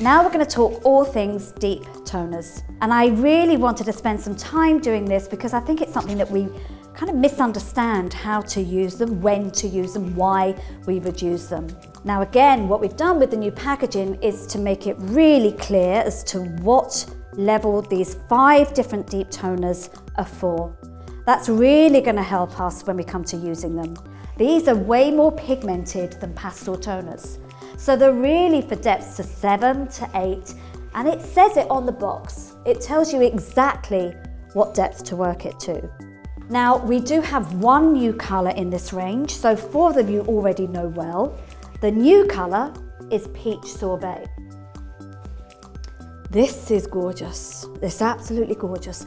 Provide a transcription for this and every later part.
Now we're going to talk all things deep toners. And I really wanted to spend some time doing this because I think it's something that we kind of misunderstand, how to use them, when to use them, why we would use them. Now again, what we've done with the new packaging is to make it really clear as to what level these 5 different deep toners are for. That's really going to help us when we come to using them. These are way more pigmented than pastel toners. So they're really for depths to 7 to 8, and it says it on the box. It tells you exactly what depth to work it to. Now, we do have one new colour in this range, so 4 of them you already know well. The new colour is Peach Sorbet. This is gorgeous. It's absolutely gorgeous.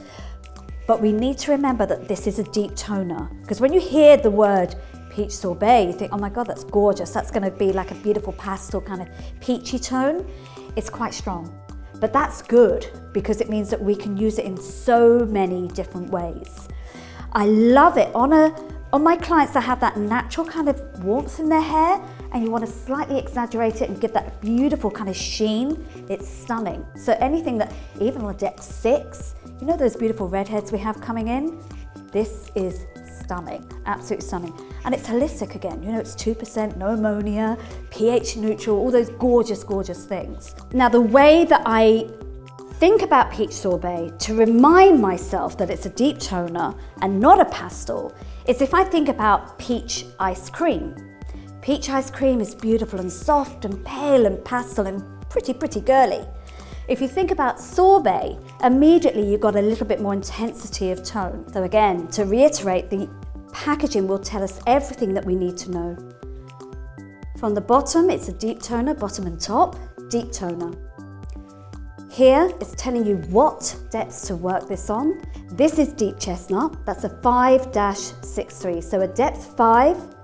But we need to remember that this is a deep toner, because when you hear the word Peach Sorbet, you think, oh my God, that's gorgeous. That's going to be like a beautiful pastel kind of peachy tone. It's quite strong. But that's good because it means that we can use it in so many different ways. I love it on my clients that have that natural kind of warmth in their hair, and you want to slightly exaggerate it and give that beautiful kind of sheen. It's stunning. So anything that, even on a depth 6, you know those beautiful redheads we have coming in? This is stunning, absolutely stunning. And it's holistic again, you know, it's 2%, no ammonia, pH neutral, all those gorgeous, gorgeous things. Now the way that I think about Peach Sorbet to remind myself that it's a deep toner and not a pastel is if I think about peach ice cream. Peach ice cream is beautiful and soft and pale and pastel and pretty girly. If you think about sorbet, immediately you've got a little bit more intensity of tone. So again, to reiterate, the packaging will tell us everything that we need to know. From the bottom, it's a deep toner, bottom and top, deep toner. Here, it's telling you what depths to work this on. This is deep chestnut, that's a 5-63, so a depth 5,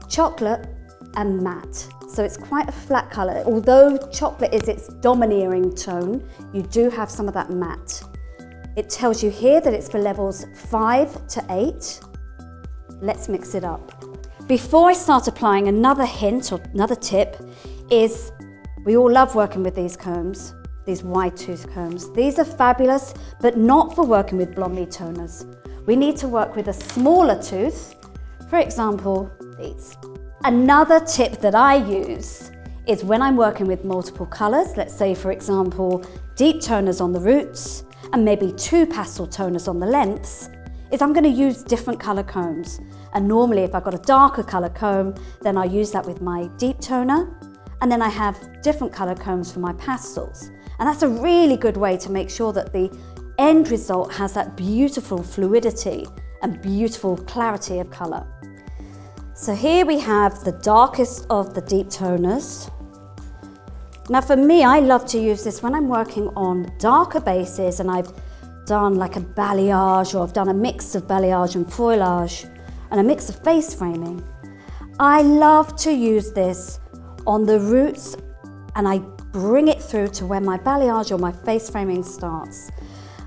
chocolate and matte. So it's quite a flat colour. Although chocolate is its domineering tone, you do have some of that matte. It tells you here that it's for levels 5 to 8. Let's mix it up. Before I start applying, another hint or another tip is we all love working with these combs, these wide tooth combs. These are fabulous, but not for working with BLONDME toners. We need to work with a smaller tooth, for example, these. Another tip that I use is when I'm working with multiple colours, let's say for example, deep toners on the roots and maybe 2 pastel toners on the lengths, is I'm going to use different colour combs. And normally if I've got a darker colour comb, then I use that with my deep toner, and then I have different colour combs for my pastels. And that's a really good way to make sure that the end result has that beautiful fluidity and beautiful clarity of colour. So here we have the darkest of the deep toners. Now for me, I love to use this when I'm working on darker bases and I've done like a balayage, or I've done a mix of balayage and foliage and a mix of face framing. I love to use this on the roots and I bring it through to where my balayage or my face framing starts.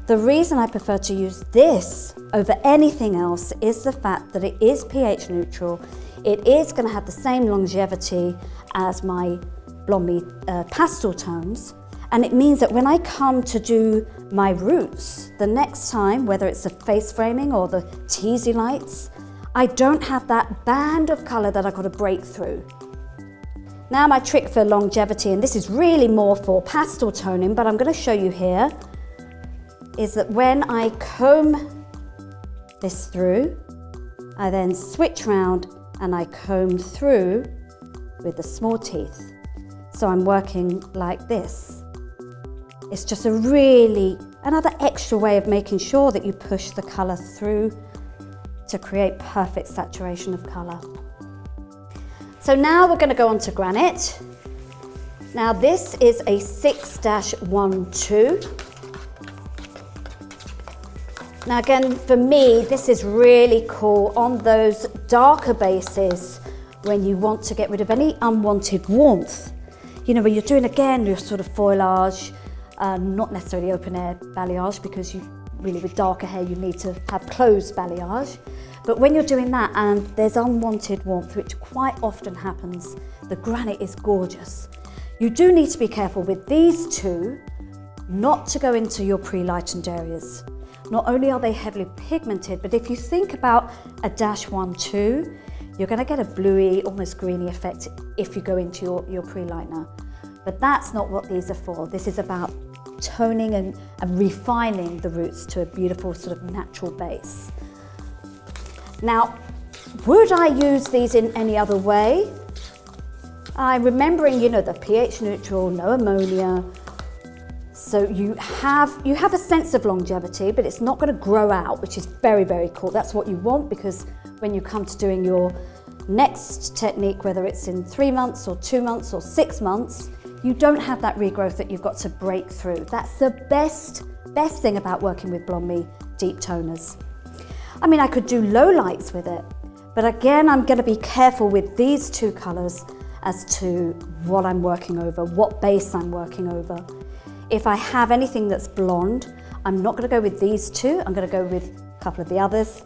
The reason I prefer to use this over anything else is the fact that it is pH neutral. It is going to have the same longevity as my BLONDME pastel tones, and it means that when I come to do my roots the next time, whether it's the face framing or the teasy lights, I don't have that band of colour that I've got to break through. Now my trick for longevity, and this is really more for pastel toning, but I'm going to show you here, is that when I comb this through, I then switch round and I comb through with the small teeth. So I'm working like this. It's just another extra way of making sure that you push the colour through to create perfect saturation of colour. So now we're going to go on to Granite. Now this is a 6-12. Now again, for me, this is really cool on those darker bases when you want to get rid of any unwanted warmth. You know, when you're doing, again, your sort of foliage, not necessarily open air balayage, because you really, with darker hair, you need to have closed balayage. But when you're doing that and there's unwanted warmth, which quite often happens, the Granite is gorgeous. You do need to be careful with these two not to go into your pre-lightened areas. Not only are they heavily pigmented, but if you think about a dash 1, 2, you're going to get a bluey, almost greeny effect if you go into your pre-lightener. But that's not what these are for. This is about toning and refining the roots to a beautiful sort of natural base. Now, would I use these in any other way? I'm remembering, you know, the pH neutral, no ammonia. So you have a sense of longevity, but it's not going to grow out, which is very, very cool. That's what you want, because when you come to doing your next technique, whether it's in 3 months or 2 months or 6 months, you don't have that regrowth that you've got to break through. That's the best thing about working with BLONDME Deep Toners. I mean, I could do low lights with it, but again, I'm going to be careful with these two colors as to what I'm working over, what base I'm working over. If I have anything that's blonde, I'm not going to go with these two. I'm going to go with a couple of the others,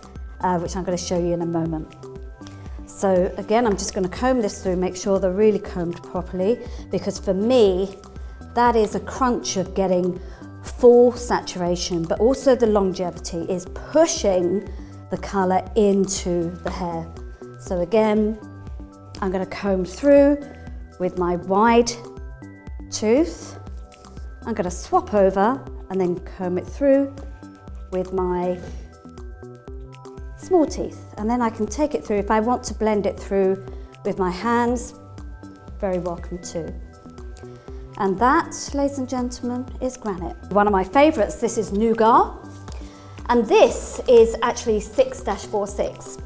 which I'm going to show you in a moment. So again, I'm just going to comb this through, make sure they're really combed properly, because for me, that is a crunch of getting full saturation, but also the longevity is pushing the color into the hair. So again, I'm going to comb through with my wide tooth. I'm going to swap over and then comb it through with my small teeth, and then I can take it through. If I want to blend it through with my hands, very welcome to. And that, ladies and gentlemen, is Granite. One of my favorites, this is Nougat, and this is actually 6-46.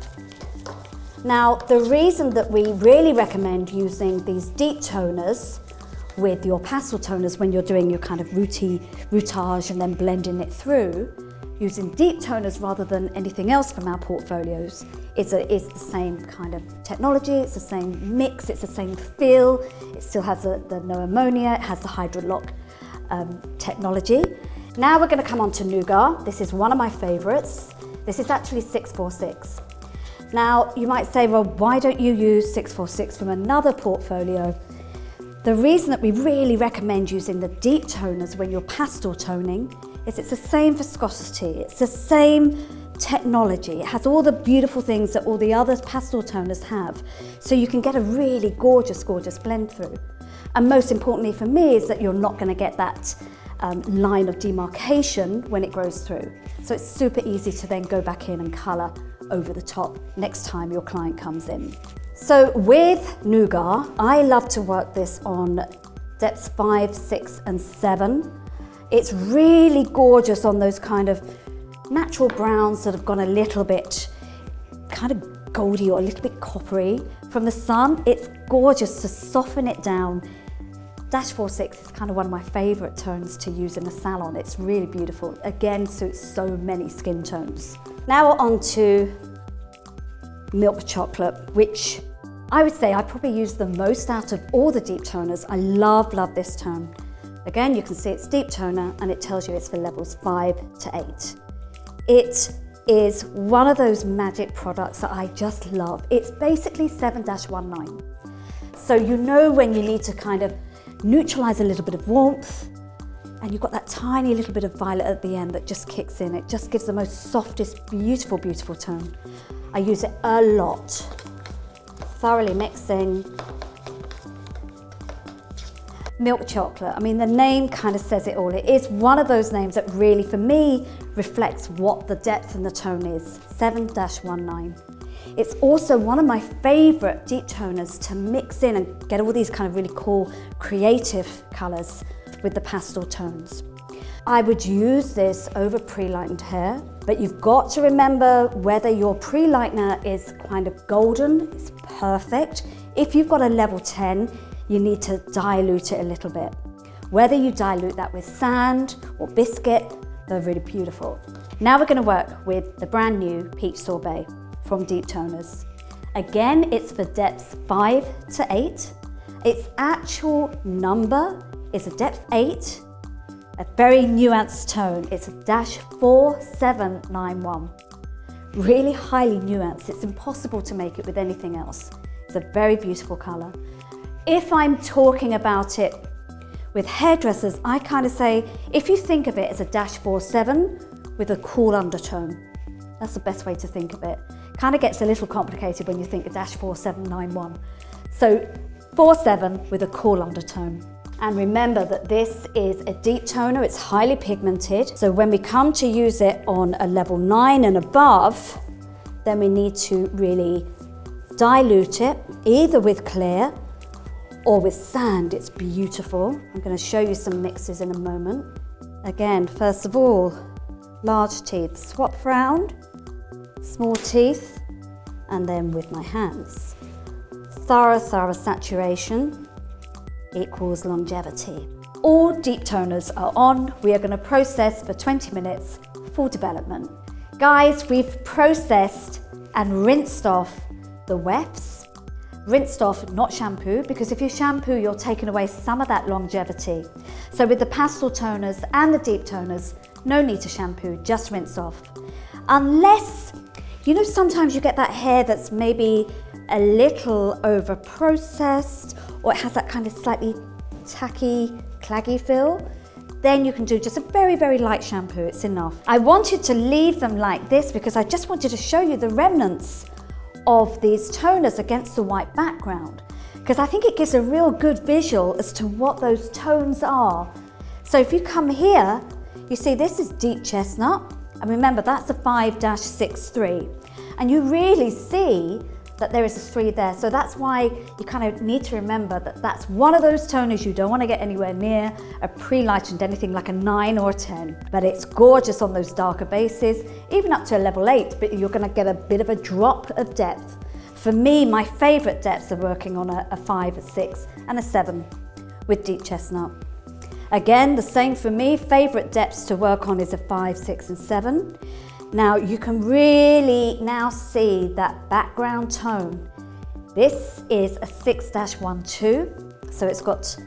Now, the reason that we really recommend using these deep toners with your pastel toners when you're doing your kind of routage and then blending it through, using deep toners rather than anything else from our portfolios, is the same kind of technology, it's the same mix, it's the same feel, it still has the no ammonia, it has the hydrolock technology. Now we're going to come on to Nougat. This is one of my favorites. This is actually 646. Now you might say, well, why don't you use 646 from another portfolio? The reason that we really recommend using the deep toners when you're pastel toning is it's the same viscosity, it's the same technology, it has all the beautiful things that all the other pastel toners have, so you can get a really gorgeous, gorgeous blend through. And most importantly for me is that you're not going to get that line of demarcation when it grows through. So it's super easy to then go back in and colour over the top next time your client comes in. So with Nougat, I love to work this on depths 5, 6 and 7. It's really gorgeous on those kind of natural browns that have gone a little bit kind of goldy or a little bit coppery. From the sun, it's gorgeous to soften it down. -46 is kind of one of my favourite tones to use in the salon. It's really beautiful. Again, suits so many skin tones. Now we're on to milk chocolate, which I would say I probably use the most out of all the deep toners. I love this tone. Again, you can see it's deep toner and it tells you it's for levels 5 to 8. It is one of those magic products that I just love. It's basically 7-19. So you know when you need to kind of neutralize a little bit of warmth, and you've got that tiny little bit of violet at the end that just kicks in. It just gives the most softest, beautiful, beautiful tone. I use it a lot. Thoroughly mixing. Milk chocolate, I mean the name kind of says it all. It is one of those names that really, for me, reflects what the depth and the tone is, 7-19. It's also one of my favorite deep toners to mix in and get all these kind of really cool, creative colors with the pastel tones. I would use this over pre-lightened hair, but you've got to remember whether your pre-lightener is kind of golden, it's perfect. If you've got a level 10, you need to dilute it a little bit. Whether you dilute that with sand or biscuit, they're really beautiful. Now we're going to work with the brand new Peach Sorbet from Deep Toners. Again, it's for depths 5 to 8. Its actual number is a depth 8, a very nuanced tone. It's a -4791. Really highly nuanced. It's impossible to make it with anything else. It's a very beautiful color. If I'm talking about it with hairdressers, I kind of say, if you think of it as a -47 with a cool undertone, that's the best way to think of it. Kind of gets a little complicated when you think a -4791. So 47 with a cool undertone. And remember that this is a deep toner, it's highly pigmented. So when we come to use it on a level 9 and above, then we need to really dilute it, either with clear or with sand. It's beautiful. I'm going to show you some mixes in a moment. Again, first of all, large teeth, swap round, small teeth, and then with my hands. Thorough saturation equals longevity. All deep toners are on. We are going to process for 20 minutes for development. Guys, we've processed and rinsed off the wefts. Rinsed off, not shampoo, because if you shampoo, you're taking away some of that longevity. So with the pastel toners and the deep toners, no need to shampoo, just rinse off. Unless, you know, sometimes you get that hair that's maybe a little over processed, or it has that kind of slightly tacky, claggy feel, then you can do just a very light shampoo, it's enough. I wanted to leave them like this because I just wanted to show you the remnants of these toners against the white background, because I think it gives a real good visual as to what those tones are. So if you come here, you see this is deep chestnut, and remember that's a 5-63, and you really see that there is a 3 there. So that's why you kind of need to remember that that's one of those toners you don't want to get anywhere near a pre-lightened, anything like a 9 or a 10. But it's gorgeous on those darker bases, even up to a level 8, but you're going to get a bit of a drop of depth. For me, my favorite depths are working on a 5, a 6, and a 7 with deep chestnut. Again, the same for me, favorite depths to work on is a 5, 6, and 7. Now you can really now see that background tone. This is a 6-12, so it's got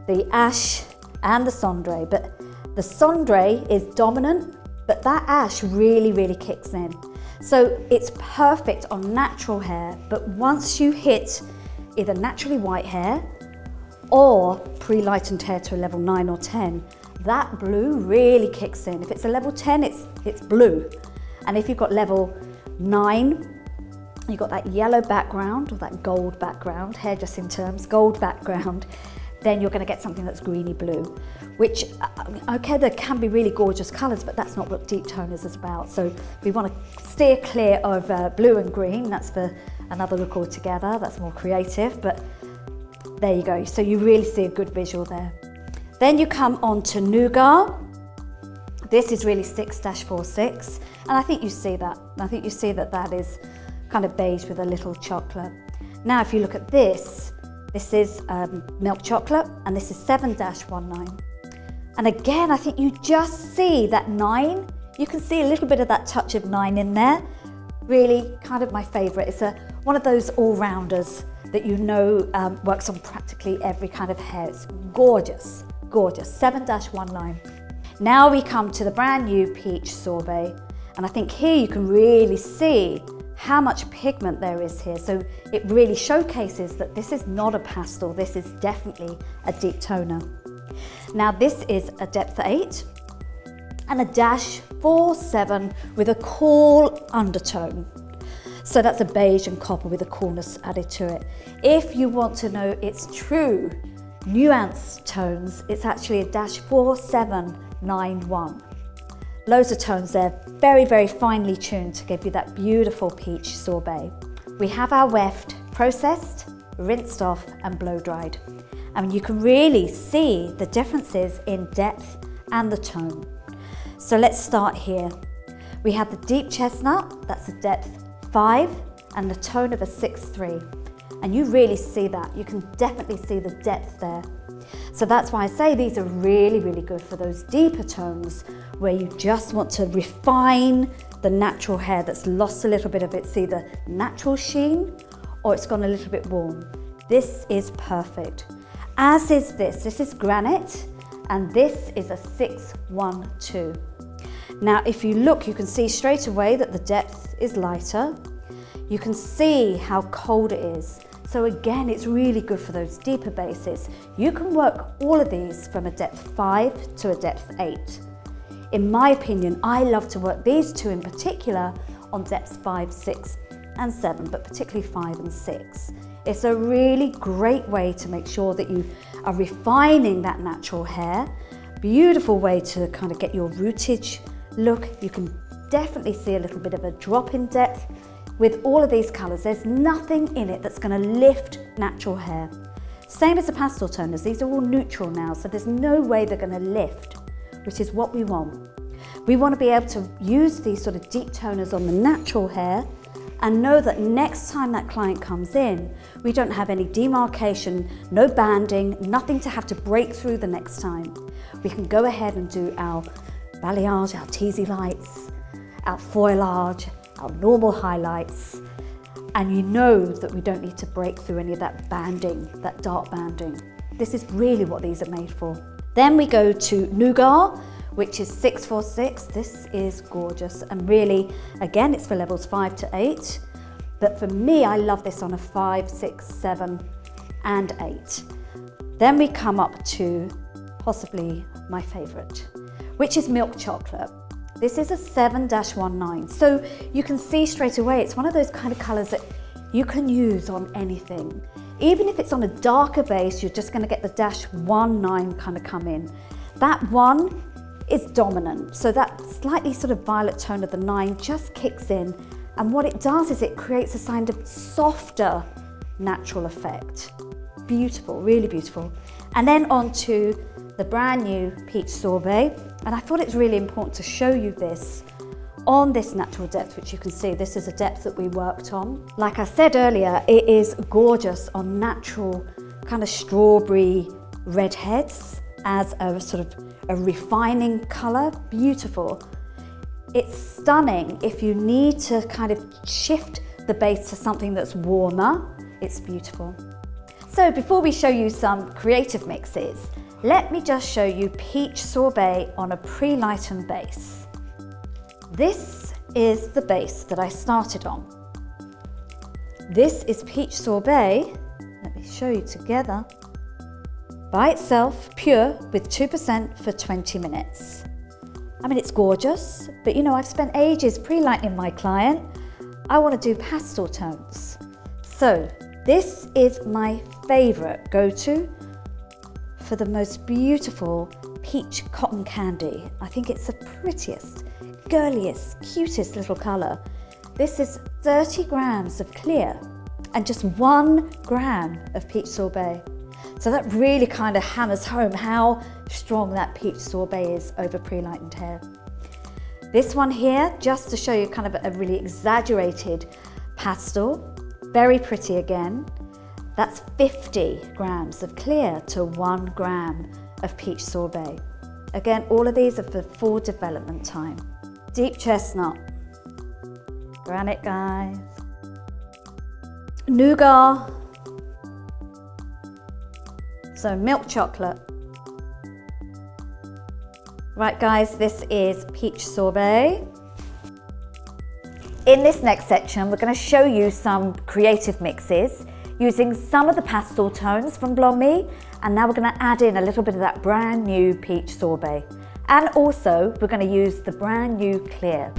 the ash and the cendré, but the cendré is dominant, but that ash really kicks in. So it's perfect on natural hair, but once you hit either naturally white hair or pre-lightened hair to a level 9 or 10, that blue really kicks in. If it's a level 10, it's blue. And if you've got level 9, you've got that yellow background or that gold background, hairdressing terms, gold background, then you're going to get something that's greeny blue, which, okay, there can be really gorgeous colours, but that's not what deep toners is about. So we want to steer clear of blue and green. That's for another look altogether. That's more creative, but there you go. So you really see a good visual there. Then you come on to Nougat. This is really 6-46, and I think you see that. I think you see that that is kind of beige with a little chocolate. Now, if you look at this is milk chocolate, and this is 7-19. And again, I think you just see that 9. You can see a little bit of that touch of 9 in there. Really kind of my favorite. It's one of those all-rounders that you know works on practically every kind of hair. It's gorgeous. Gorgeous, 7-19. Now we come to the brand new peach sorbet, and I think here you can really see how much pigment there is here. So it really showcases that this is not a pastel, this is definitely a deep toner. Now this is a depth 8 and a -47 with a cool undertone. So that's a beige and copper with a coolness added to it. If you want to know its true nuance tones, it's actually a -4791. Loads of tones there, very finely tuned to give you that beautiful peach sorbet. We have our weft processed, rinsed off and blow dried. And you can really see the differences in depth and the tone. So let's start here. We have the deep chestnut, that's a depth 5 and the tone of a 6-3. And you really see that. You can definitely see the depth there. So that's why I say these are really good for those deeper tones where you just want to refine the natural hair that's lost a little bit of its either natural sheen or it's gone a little bit warm. This is perfect. As is this. This is Granite and this is a 612. Now if you look, you can see straight away that the depth is lighter. You can see how cold it is. So again, it's really good for those deeper bases. You can work all of these from a depth 5 to a depth 8. In my opinion, I love to work these two in particular on depths 5, 6 and 7, but particularly 5 and 6. It's a really great way to make sure that you are refining that natural hair. Beautiful way to kind of get your rootage look. You can definitely see a little bit of a drop in depth with all of these colours. There's nothing in it that's going to lift natural hair. Same as the pastel toners, these are all neutral now, so there's no way they're going to lift, which is what we want. We want to be able to use these sort of deep toners on the natural hair and know that next time that client comes in, we don't have any demarcation, no banding, nothing to have to break through the next time. We can go ahead and do our balayage, our teasy lights, our foliage, our normal highlights, and you know that we don't need to break through any of that banding, that dark banding. This is really what these are made for. Then we go to Nougat, which is 646. This is gorgeous, and really, again, it's for levels 5 to 8. But for me, I love this on a 5, 6, 7, and 8. Then we come up to possibly my favorite, which is milk chocolate. This is a 7-19. So you can see straight away, it's one of those kind of colors that you can use on anything. Even if it's on a darker base, you're just going to get the -19 kind of come in. That 1 is dominant, so that slightly sort of violet tone of the 9 just kicks in, and what it does is it creates a kind of softer natural effect. Beautiful, really beautiful. And then on to the brand new Peach Sorbet, and I thought it's really important to show you this on this natural depth, which you can see this is a depth that we worked on. Like I said earlier, it is gorgeous on natural kind of strawberry redheads as a sort of a refining color, beautiful. It's stunning if you need to kind of shift the base to something that's warmer. It's beautiful. So before we show you some creative mixes, let me just show you Peach Sorbet on a pre-lightened base. This is the base that I started on. This is Peach Sorbet, let me show you together, by itself, pure, with 2% for 20 minutes. I mean, it's gorgeous, but you know, I've spent ages pre-lightening my client. I want to do pastel tones. So this is my favorite go-to for the most beautiful peach cotton candy. I think it's the prettiest, girliest, cutest little color. This is 30 grams of clear and just 1 gram of peach sorbet. So that really kind of hammers home how strong that peach sorbet is over pre-lightened hair. This one here, just to show you kind of a really exaggerated pastel, very pretty again. That's 50 grams of clear to 1 gram of peach sorbet. Again, all of these are for full development time. Deep chestnut, Granite, guys. Nougat. So milk chocolate. Right guys, this is Peach Sorbet. In this next section, we're going to show you some creative mixes using some of the pastel tones from BLONDME, and now we're going to add in a little bit of that brand new Peach Sorbet. And also, we're going to use the brand new clear.